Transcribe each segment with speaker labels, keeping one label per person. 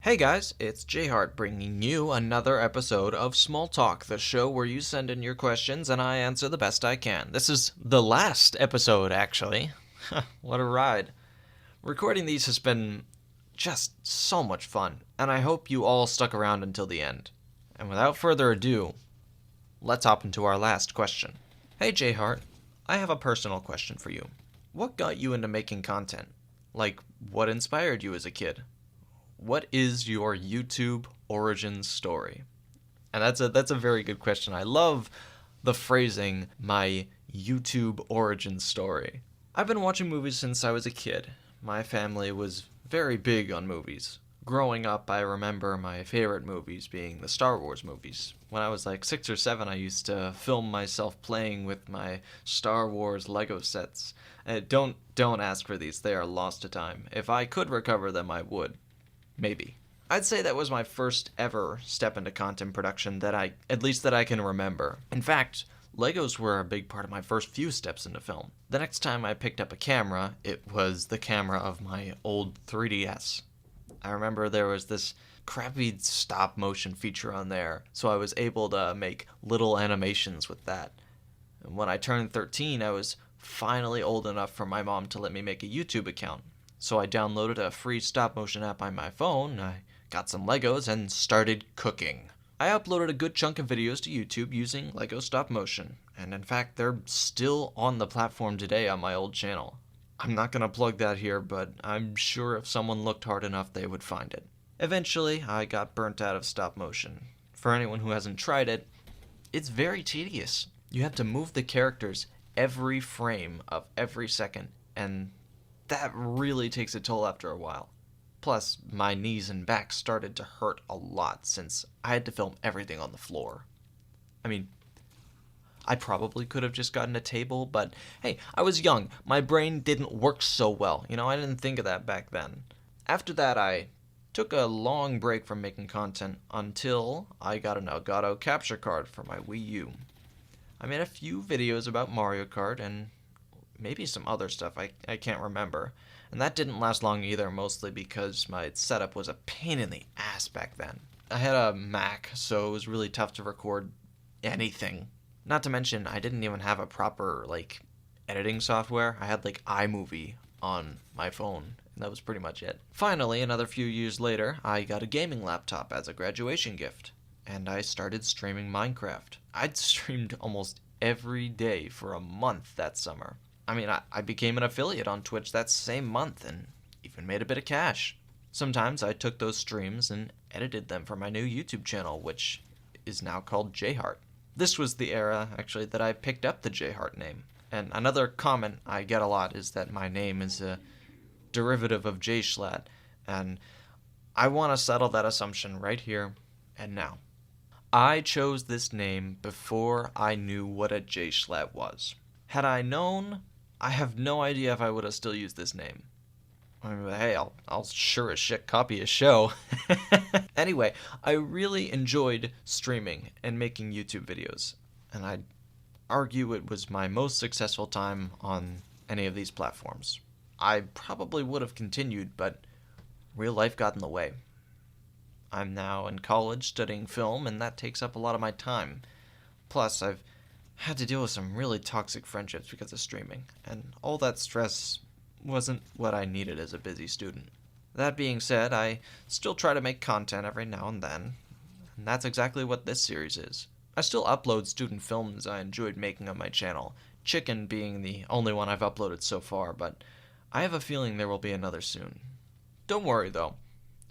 Speaker 1: Hey guys, it's JHart bringing you another episode of Small Talk, the show where you send in your questions and I answer the best I can. This is the last episode, actually. What a ride. Recording these has been just so much fun, and I hope you all stuck around until the end. And without further ado, let's hop into our last question. Hey JHart, I have a personal question for you. What got you into making content? Like, what inspired you as a kid? What is your YouTube origin story? And that's a very good question. I love the phrasing, my YouTube origin story. I've been watching movies since I was a kid. My family was very big on movies. Growing up, I remember my favorite movies being the Star Wars movies. When I was like 6 or 7, I used to film myself playing with my Star Wars Lego sets. Don't ask for these, they are lost to time. If I could recover them, I would. Maybe. I'd say that was my first ever step into content production that I can remember. In fact, Legos were a big part of my first few steps into film. The next time I picked up a camera, it was the camera of my old 3DS. I remember there was this crappy stop motion feature on there, so I was able to make little animations with that. And when I turned 13, I was finally old enough for my mom to let me make a YouTube account. So I downloaded a free stop-motion app on my phone, I got some Legos, and started cooking. I uploaded a good chunk of videos to YouTube using Lego stop-motion, and in fact, they're still on the platform today on my old channel. I'm not going to plug that here, but I'm sure if someone looked hard enough, they would find it. Eventually, I got burnt out of stop-motion. For anyone who hasn't tried it, it's very tedious. You have to move the characters every frame of every second, and that really takes a toll after a while. Plus, my knees and back started to hurt a lot since I had to film everything on the floor. I mean, I probably could have just gotten a table, but hey, I was young. My brain didn't work so well. I didn't think of that back then. After that, I took a long break from making content until I got an Elgato capture card for my Wii U. I made a few videos about Mario Kart and maybe some other stuff, I can't remember. And that didn't last long either, mostly because my setup was a pain in the ass back then. I had a Mac, so it was really tough to record anything. Not to mention, I didn't even have a proper, editing software. I had, iMovie on my phone, and that was pretty much it. Finally, another few years later, I got a gaming laptop as a graduation gift, and I started streaming Minecraft. I'd streamed almost every day for a month that summer. I became an affiliate on Twitch that same month and even made a bit of cash. Sometimes I took those streams and edited them for my new YouTube channel, which is now called JHart. This was the era, actually, that I picked up the JHart name. And another comment I get a lot is that my name is a derivative of JSchlatt, and I want to settle that assumption right here and now. I chose this name before I knew what a JSchlatt was. Had I known, I have no idea if I would have still used this name. Hey, I'll sure as shit copy a show. Anyway, I really enjoyed streaming and making YouTube videos, and I'd argue it was my most successful time on any of these platforms. I probably would have continued, but real life got in the way. I'm now in college studying film, and that takes up a lot of my time. Plus, I've had to deal with some really toxic friendships because of streaming, and all that stress wasn't what I needed as a busy student. That being said, I still try to make content every now and then, and that's exactly what this series is. I still upload student films I enjoyed making on my channel, Chicken being the only one I've uploaded so far, but I have a feeling there will be another soon. Don't worry though,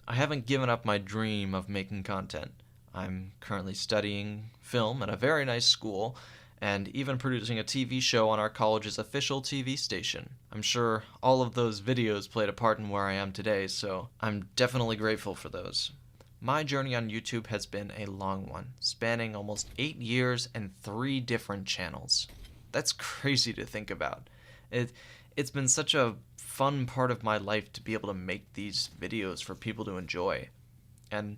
Speaker 1: I haven't given up my dream of making content. I'm currently studying film at a very nice school, and even producing a TV show on our college's official TV station. I'm sure all of those videos played a part in where I am today, so I'm definitely grateful for those. My journey on YouTube has been a long one, spanning almost 8 years and 3 different channels. That's crazy to think about. It's been such a fun part of my life to be able to make these videos for people to enjoy. And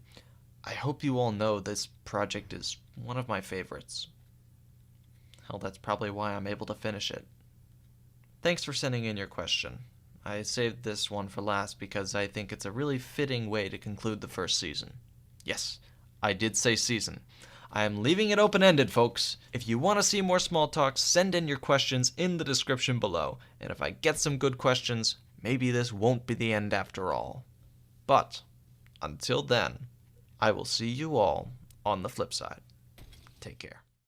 Speaker 1: I hope you all know this project is one of my favorites. Hell, that's probably why I'm able to finish it. Thanks for sending in your question. I saved this one for last because I think it's a really fitting way to conclude the first season. Yes, I did say season. I am leaving it open-ended, folks. If you want to see more small talk, send in your questions in the description below. And if I get some good questions, maybe this won't be the end after all. But until then, I will see you all on the flip side. Take care.